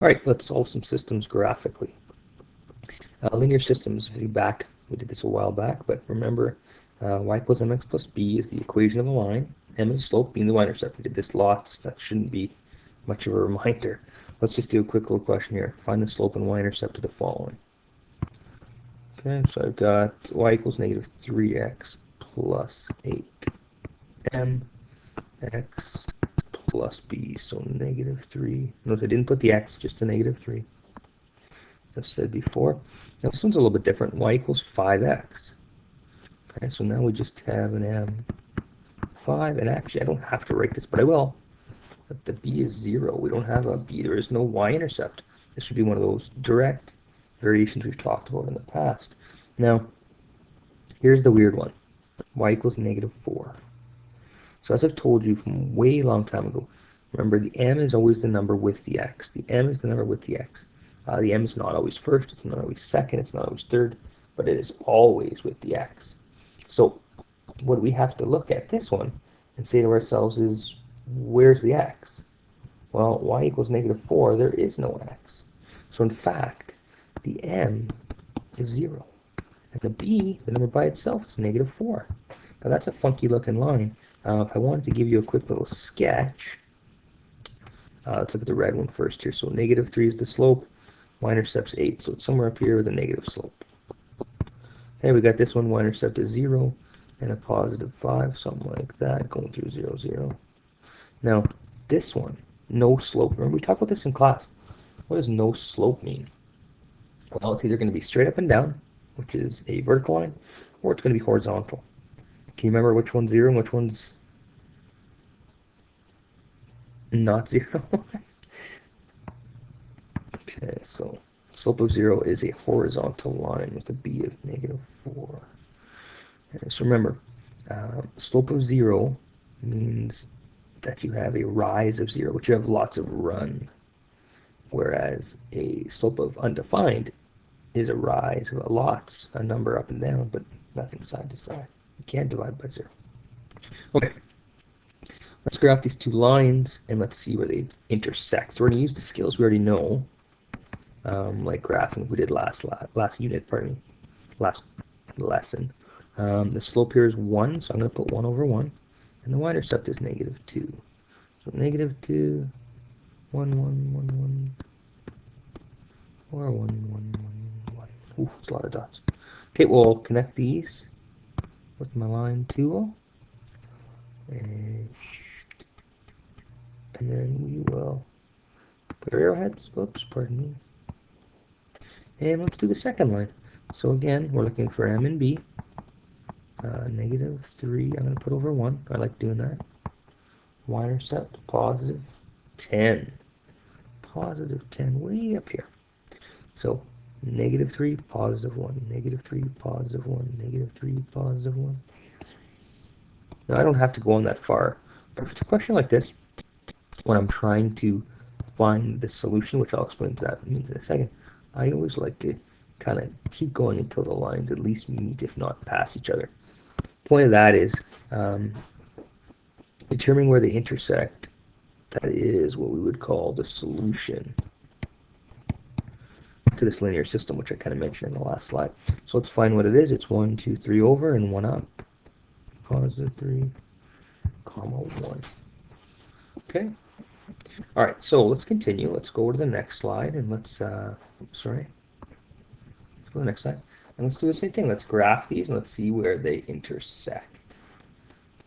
All right, let's solve some systems graphically. Linear systems, if you back, we did this a while back, but remember, y equals mx plus b is the equation of a line. M is the slope, b is the y-intercept. We did this lots. That shouldn't be much of a reminder. Let's just do a quick little question here. Find the slope and y-intercept of the following. Okay, so I've got y equals negative 3x plus 8m x plus b, so negative 3. Notice I didn't put the x, just a negative 3. As I've said before. Now this one's a little bit different. Y equals 5x. Okay, so now we just have an m 5, and actually I don't have to write this, but I will. But the b is 0. We don't have a b. There is no y-intercept. This should be one of those direct variations we've talked about in the past. Now, here's the weird one. Y equals negative 4. So as I've told you from way long time ago, remember the m is always the number with the x. The m is the number with the x. The m is not always first, it's not always second, it's not always third, but it is always with the x. So what we have to look at this one and say to ourselves is, where's the x? Well, y equals negative 4, there is no x. So in fact, the m is 0. And the b, the number by itself, is negative 4. Now that's a funky looking line. If I wanted to give you a quick little sketch, let's look at the red one first here. So negative 3 is the slope, y-intercept's 8, so it's somewhere up here with a negative slope. Okay, we got this one, y-intercept is 0, and a positive 5, something like that, going through 0, 0. Now, this one, no slope. Remember, we talked about this in class. What does no slope mean? Well, it's either going to be straight up and down, which is a vertical line, or it's going to be horizontal. Can you remember which one's 0 and which one's not 0? Okay, so slope of 0 is a horizontal line with a b of negative 4. Okay, so remember, slope of 0 means that you have a rise of 0, which you have lots of run, whereas a slope of undefined is a rise of lots, a number up and down, but nothing side to side. You can't divide by 0. Okay, let's graph these two lines and let's see where they intersect. So we're going to use the skills we already know, like graphing we did last unit, last lesson. The slope here is 1, so I'm going to put 1 over 1, and the y-intercept is negative 2. So negative 2, 1, 1, 1, 1, or 1, 1, 1, 1. Ooh, it's a lot of dots. Okay, we'll connect these with my line tool, and then we will put our arrowheads. Oops, pardon me. And let's do the second line. So again, we're looking for m and b. Negative 3, I'm going to put over 1. I like doing that. Y-intercept, positive 10. Positive 10, way up here. So negative 3, positive 1. Negative 3, positive 1. Negative 3, positive 1. Now, I don't have to go on that far, but if it's a question like this, when I'm trying to find the solution, which I'll explain what that means in a second, I always like to kind of keep going until the lines at least meet, if not pass each other. Point of that is determining where they intersect. That is what we would call the solution to this linear system, which I kind of mentioned in the last slide. So let's find what it is. It's 1, 2, 3 over and 1 up. Positive 3, comma 1. Okay. All right, so let's continue. Let's go to the next slide and let's, let's go to the next slide. And let's do the same thing. Let's graph these and let's see where they intersect.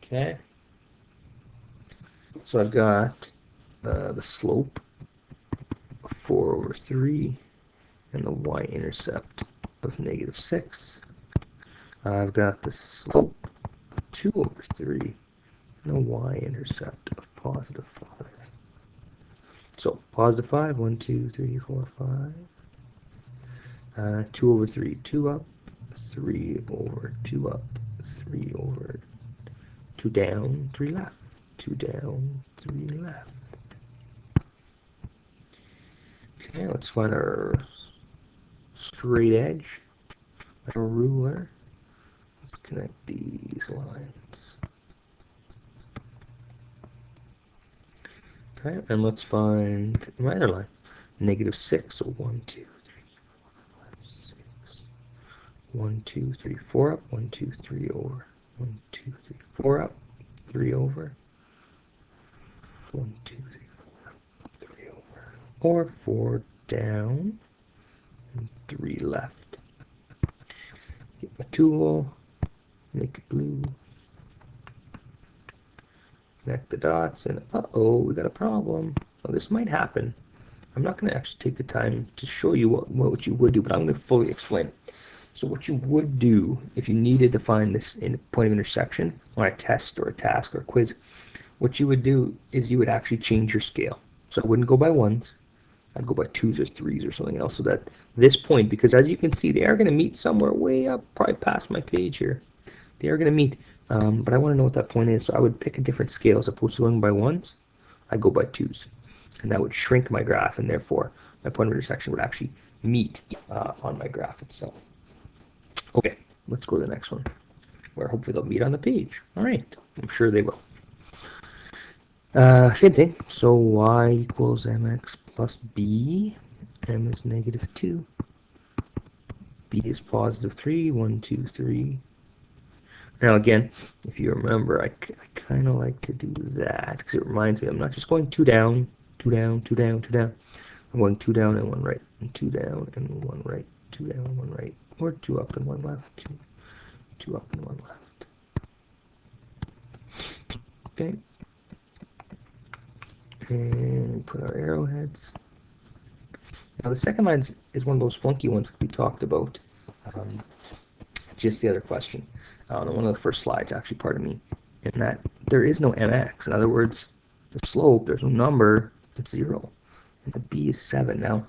Okay. So I've got the slope of 4 over 3 and the y-intercept of negative 6. I've got the slope of 2 over 3 and the y-intercept of positive 5. So positive 5, 1, 2, 3, 4, 5. 2 over 3, 2 up. 3 over 2 up. 3 over 2 down, 3 left. 2 down, 3 left. Okay, let's find our straight edge, our ruler. Let's connect these lines. Okay, and let's find my other line. -6. So 1, 2, 3, 4, 5, 6. 1, 2, 3, 4 up. 1, 2, 3 over. 1, 2, 3, 4 up. 3 over. 1, 2, 3, 4 up. 3 over. Or 4 down. And 3 left. Get my tool. Make it blue. Connect the dots, and uh-oh, we got a problem. Well, this might happen. I'm not going to actually take the time to show you what you would do, but I'm going to fully explain it. So what you would do if you needed to find this in point of intersection on a test or a task or a quiz, what you would do is you would actually change your scale. So I wouldn't go by ones. I'd go by twos or threes or something else, so that this point, because as you can see, they are going to meet somewhere way up, probably past my page here. They are going to meet, but I want to know what that point is, so I would pick a different scale. As opposed to going by ones, I'd go by twos. And that would shrink my graph, and therefore my point of intersection would actually meet on my graph itself. Okay, let's go to the next one, where hopefully they'll meet on the page. All right, I'm sure they will. Same thing, so y equals mx plus b. M is -2. B is +3. 1, 2, 3. Now again, if you remember, I kind of like to do that because it reminds me I'm not just going 2 down, 2 down, 2 down, 2 down. I'm going 2 down and 1 right, and 2 down and 1 right, 2 down and 1 right, or 2 up and 1 left, 2 up and 1 left. Okay. And put our arrowheads. Now the second line is one of those funky ones that we talked about just the other question. On one of the first slides, actually, pardon me, in that there is no mx. In other words, the slope, there's no number, it's 0. And the b is 7. Now,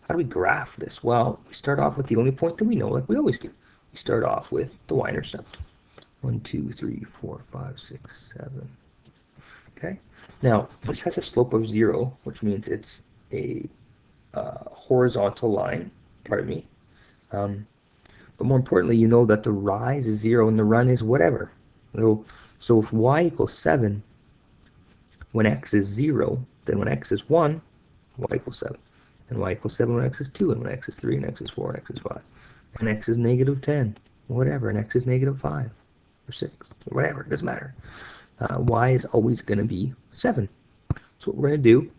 how do we graph this? Well, we start off with the only point that we know, like we always do. We start off with the y-intercept. 1, 2, 3, 4, 5, 6, 7. Okay? Now, this has a slope of 0, which means it's a horizontal line, pardon me. But more importantly, you know that the rise is 0 and the run is whatever. So if y equals 7, when x is 0, then when x is 1, y equals 7. And y equals 7 when x is 2, and when x is 3, and x is 4, and x is 5. And x is -10, whatever, and x is -5, or 6, or whatever, it doesn't matter. Y is always going to be 7. So what we're going to do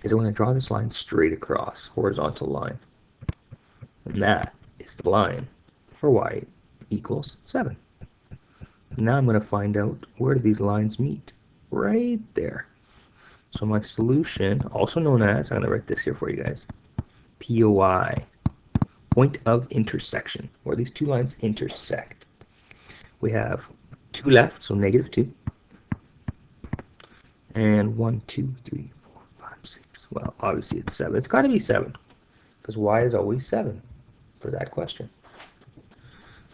is I'm going to draw this line straight across, horizontal line. And that is the line for y equals 7. Now I'm going to find out where do these lines meet. Right there. So my solution, also known as, I'm going to write this here for you guys, POI, point of intersection, where these two lines intersect. We have 2 left, so -2. And 1, 2, 3, 4, 5, 6. Well, obviously it's 7. It's got to be 7, because y is always 7 for that question.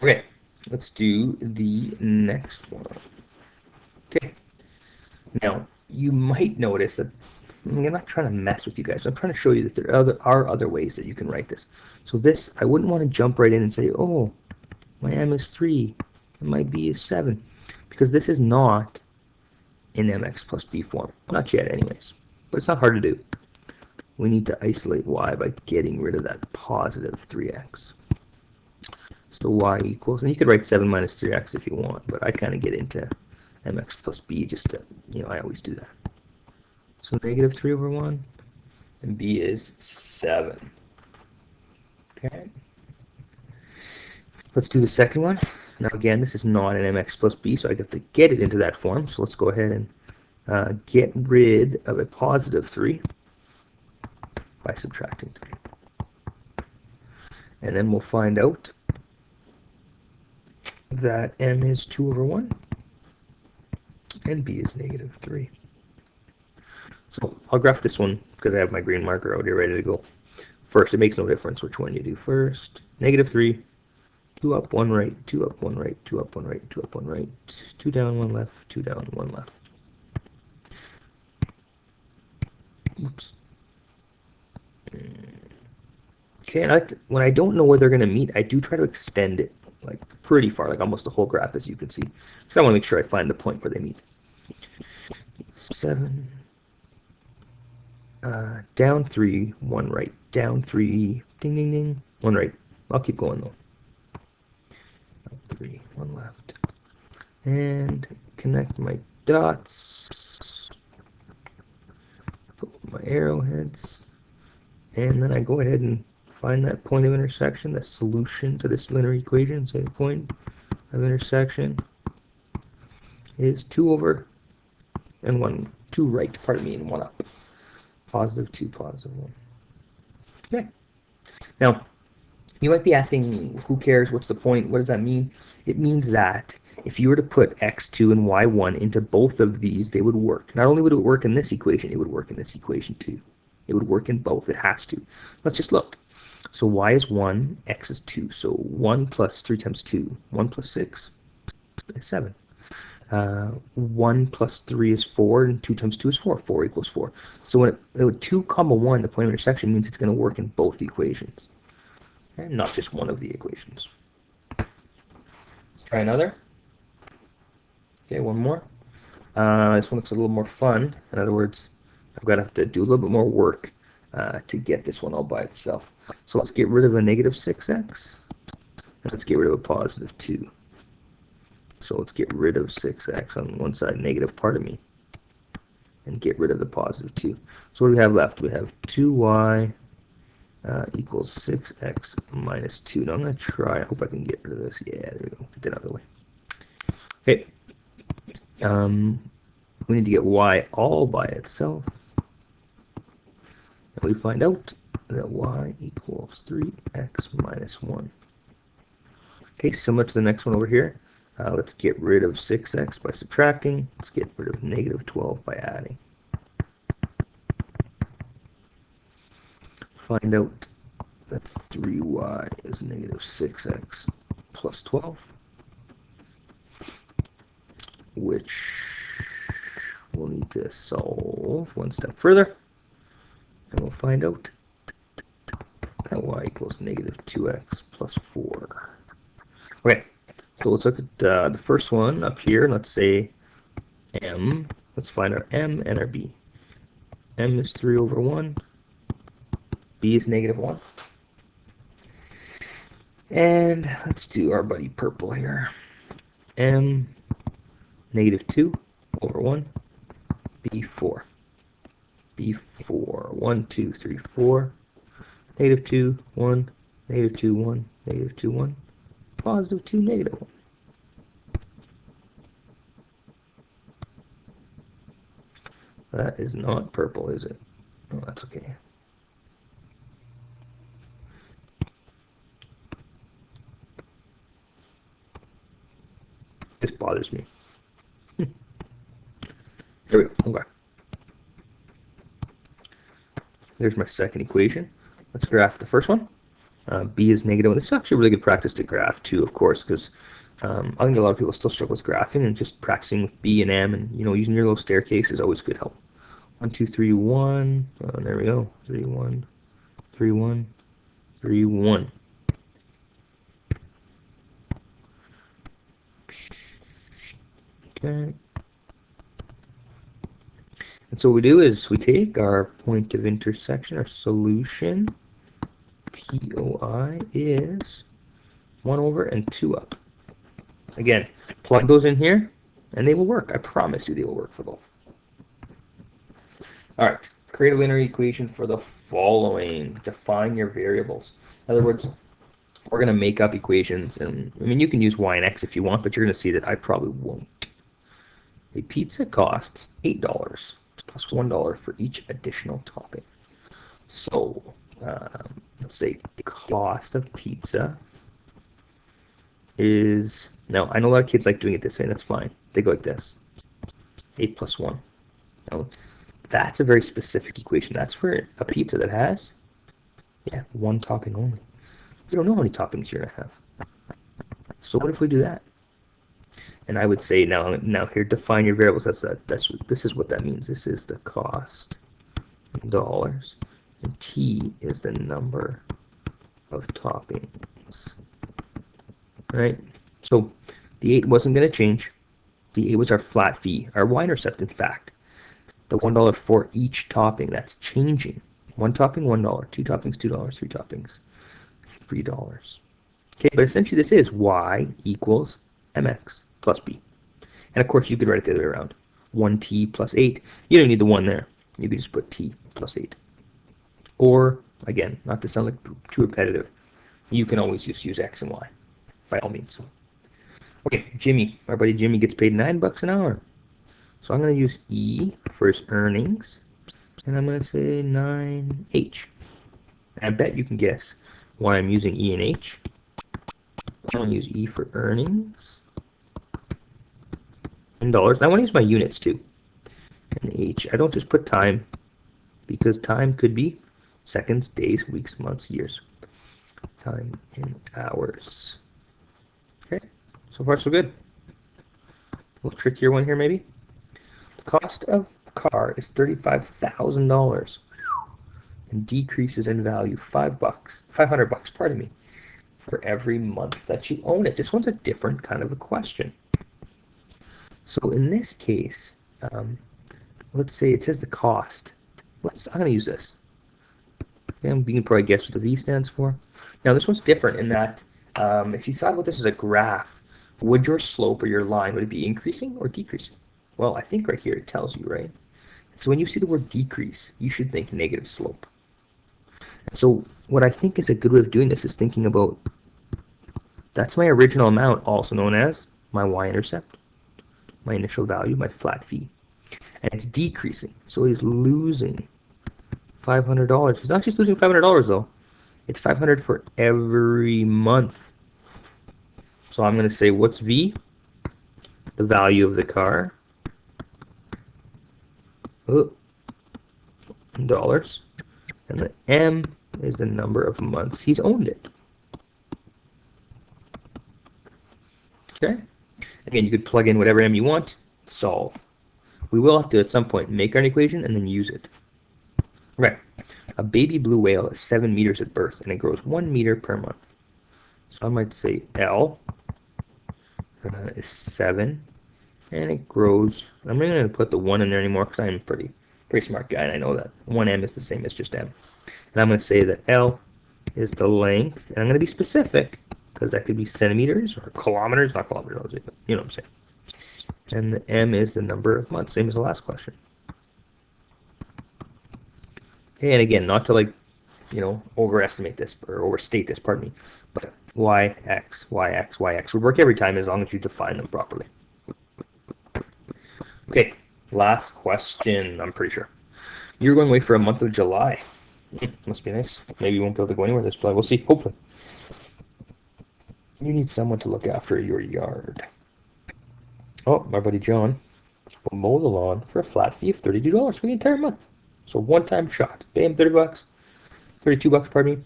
Okay, let's do the next one. Okay. Now, you might notice that I'm not trying to mess with you guys. I'm trying to show you that there are other ways that you can write this. So this, I wouldn't want to jump right in and say, oh, my m is 3, and my b is 7, because this is not in mx plus b form. Not yet, anyways. But it's not hard to do. We need to isolate y by getting rid of that positive 3x. So y equals, and you could write 7 minus 3x if you want, but I kind of get into mx plus b just to, I always do that. So -3 over 1, and b is 7. Okay. Let's do the second one. Now again, this is not an mx plus b, so I have to get it into that form. So let's go ahead and get rid of a positive 3 by subtracting 3. And then we'll find out that m is 2 over 1, and b is -3. So I'll graph this one because I have my green marker out here ready to go. First, it makes no difference which one you do first. -3, 2 up, 1 right, 2 up, 1 right, 2 up, 1 right, 2 up, 1 right, 2 down, 1 left, 2 down, 1 left. Oops. Okay, and when I don't know where they're going to meet, I do try to extend it like pretty far, like almost the whole graph, as you can see. So I want to make sure I find the point where they meet. 7. Down 3, 1 right. Down 3, ding, ding, ding, 1 right. I'll keep going though. Up 3, 1 left. And connect my dots. Put my arrowheads. And then I go ahead and find that point of intersection, the solution to this linear equation. So the point of intersection is 2 over and 1, 2 right, pardon me, and 1 up. Positive 2, positive 1. Okay. Now, you might be asking, who cares? What's the point? What does that mean? It means that if you were to put x2 and y1 into both of these, they would work. Not only would it work in this equation, it would work in this equation too. It would work in both. It has to. Let's just look. So y is 1, x is 2. So 1 plus 3 times 2. 1 plus 6 is 7. 1 plus 3 is 4, and 2 times 2 is 4. 4 equals 4. So when 2 comma 1, the point of intersection, means it's going to work in both equations, and not just one of the equations. Let's try another. Okay, one more. This one looks a little more fun. In other words, I've got to have to do a little bit more work to get this one all by itself. So let's get rid of a negative 6x, and let's get rid of a positive 2. So let's get rid of 6x on one side, negative part of me, and get rid of the positive 2. So what do we have left? We have 2y equals 6x minus 2. Now I'm going to try, I hope I can get rid of this. Yeah, there we go. Get that out of the way. Okay. We need to get y all by itself. And we find out that y equals 3x minus 1. Okay, similar to the next one over here. Let's get rid of 6x by subtracting. Let's get rid of negative 12 by adding. Find out that 3y is negative 6x plus 12, which we'll need to solve one step further, and we'll find out that y equals negative 2x plus 4. Okay, so let's look at the first one up here. Let's say m. Let's find our m and our b. M is 3 over 1. B is negative 1. And let's do our buddy purple here. M, negative 2 over 1. B, 4. B, 4. 1, 2, 3, 4. Negative 2, 1. Negative 2, 1. Negative 2, 1. Positive 2, negative 1. That is not purple, is it? Oh, that's okay. This bothers me. Here we go. Okay. There's my second equation. Let's graph the first one. B is negative 1. This is actually really good practice to graph too, of course, because I think a lot of people still struggle with graphing, and just practicing with B and M and using your little staircase is always good help. 1, 2, 3, 1. There we go. 3, 1, 3, 1, 3, 1. Okay. And so what we do is we take our point of intersection, our solution, POI is 1 over and 2 up. Again, plug those in here, and they will work. I promise you they will work for both. All right, create a linear equation for the following. Define your variables. In other words, we're going to make up equations, and I mean, you can use y and x if you want, but you're going to see that I probably won't. A pizza costs $8 plus $1 for each additional topping. So let's say the cost of pizza is, now I know a lot of kids like doing it this way, and that's fine. They go like this, 8 plus 1. Now, that's a very specific equation. That's for a pizza that has, one topping only. You don't know how many toppings you're going to have. So what if we do that? And I would say now here, define your variables. This is what that means. This is the cost in dollars, and T is the number of toppings. Right? So the 8 wasn't going to change. The 8 was our flat fee, our y-intercept, in fact. the $1 for each topping. That's changing. One topping, $1. Two toppings, $2. Three toppings, $3. Okay, but essentially this is y equals mx plus b. And of course you could write it the other way around. 1t plus 8. You don't need the 1 there. You could just put t plus 8. Or, again, not to sound like too repetitive, you can always just use x and y, by all means. Okay, Jimmy, our buddy Jimmy gets paid $9 an hour. So I'm going to use E for his earnings, and I'm going to say 9H. And I bet you can guess why I'm using E and H. I'm going to use E for earnings in dollars. And I want to use my units too. And H, I don't just put time, because time could be seconds, days, weeks, months, years. Time in hours. Okay, so far so good. A little trickier one here maybe. The cost of a car is $35,000 and decreases in value $500, pardon me, for every month that you own it. This one's a different kind of a question. So in this case, let's say it says the cost. I'm going to use this. And you can probably guess what the V stands for. Now this one's different in that if you thought about this as a graph, would your slope or your line, would it be increasing or decreasing? Well, I think right here it tells you, right? So when you see the word decrease, you should think negative slope. So what I think is a good way of doing this is thinking about, that's my original amount, also known as my y-intercept, my initial value, my flat fee. And it's decreasing, so he's losing $500. He's not just losing $500 though. It's $500 for every month. So I'm going to say, what's V? The value of the car. In dollars. And the M is the number of months he's owned it. Okay? Again, you could plug in whatever M you want, solve. We will have to, at some point, make an equation and then use it. Right. A baby blue whale is 7 meters at birth, and it grows 1 meter per month. So I might say L is 7, and it grows. I'm not going to put the 1 in there anymore because I'm a pretty smart guy, and I know that 1M is the same as just M. And I'm going to say that L is the length, and I'm going to be specific because that could be centimeters or kilometers, not kilometers, you know what I'm saying. And the M is the number of months, same as the last question. Okay, and again, not to overestimate this or overstate this, pardon me, but y, x, y, x, y, x would work every time as long as you define them properly. Okay, last question, I'm pretty sure. You're going away for a month of July. Must be nice. Maybe you won't be able to go anywhere this July. We'll see, hopefully. You need someone to look after your yard. Oh, my buddy John will mow the lawn for a flat fee of $32 for the entire month. So one-time shot. Pay him $30, $32, pardon me.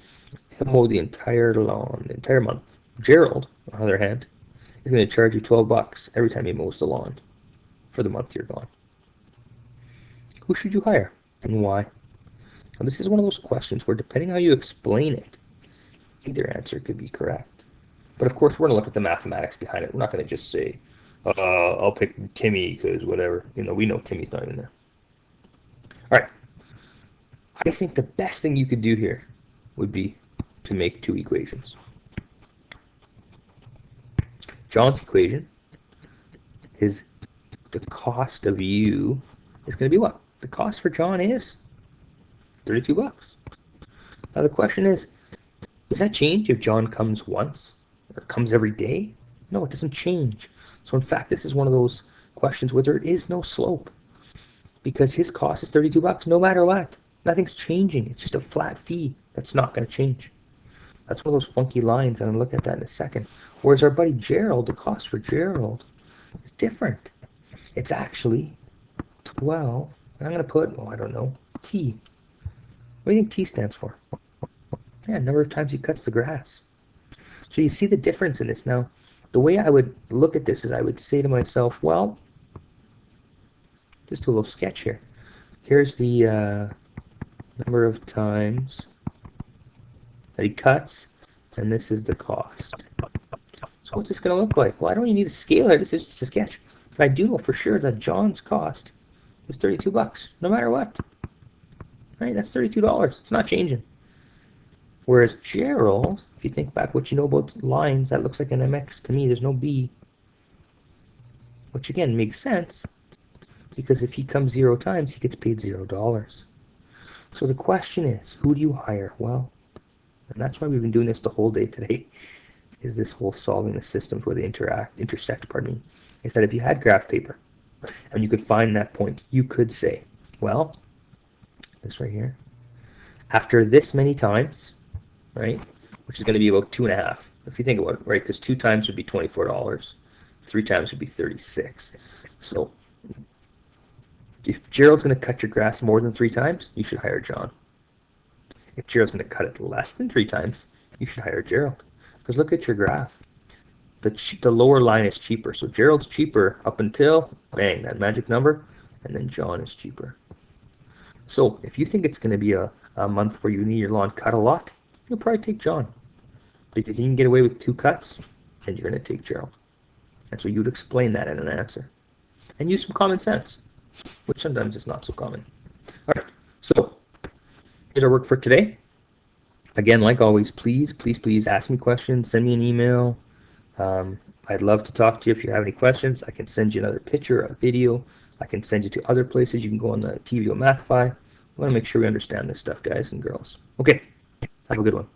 He'll mow the entire lawn, the entire month. Gerald, on the other hand, is going to charge you $12 every time he mows the lawn for the month you're gone. Who should you hire and why? Now, this is one of those questions where, depending how you explain it, either answer could be correct. But of course, we're going to look at the mathematics behind it. We're not going to just say, I'll pick Timmy because whatever. We know Timmy's not even there. All right. I think the best thing you could do here would be to make two equations. John's equation is the cost of you is going to be what? The cost for John is $32. Now the question is, does that change if John comes once or comes every day? No, it doesn't change. So in fact, this is one of those questions where there is no slope because his cost is $32 no matter what. Nothing's changing. It's just a flat fee that's not going to change. That's one of those funky lines, and I'll look at that in a second. Whereas our buddy Gerald, the cost for Gerald is different. It's actually 12. I'm going to put, I don't know, T. What do you think T stands for? Yeah, number of times he cuts the grass. So you see the difference in this. Now, the way I would look at this is I would say to myself, well, just do a little sketch here. Here's the number of times that he cuts, and this is the cost. So what's this going to look like? Well, I don't even need a scale here. This is just a sketch. But I do know for sure that John's cost is 32 bucks, no matter what. Right? That's $32. It's not changing. Whereas Gerald, if you think back what you know about lines, that looks like an MX to me. There's no B. Which again makes sense, because if he comes 0 times, he gets paid $0. So the question is, who do you hire? Well, and that's why we've been doing this the whole day today, is this whole solving the systems where they intersect, is that if you had graph paper and you could find that point, you could say, well, this right here, after this many times, right, which is going to be about 2.5, if you think about it, right, because 2 times would be $24, 3 times would be 36. So if Gerald's going to cut your grass more than 3 times, you should hire John. If Gerald's going to cut it less than 3 times, you should hire Gerald. Because look at your graph. The lower line is cheaper. So Gerald's cheaper up until, bang, that magic number, and then John is cheaper. So if you think it's going to be a month where you need your lawn cut a lot, you'll probably take John. Because you can get away with 2 cuts, then you're going to take Gerald. And so you'd explain that in an answer. And use some common sense, which sometimes is not so common. All right, so here's our work for today. Again, like always, please ask me questions, send me an email. I'd love to talk to you if you have any questions. I can send you another picture, a video. I can send you to other places. You can go on the TVO MathFi. We want to make sure we understand this stuff, guys and girls. Okay, have a good one.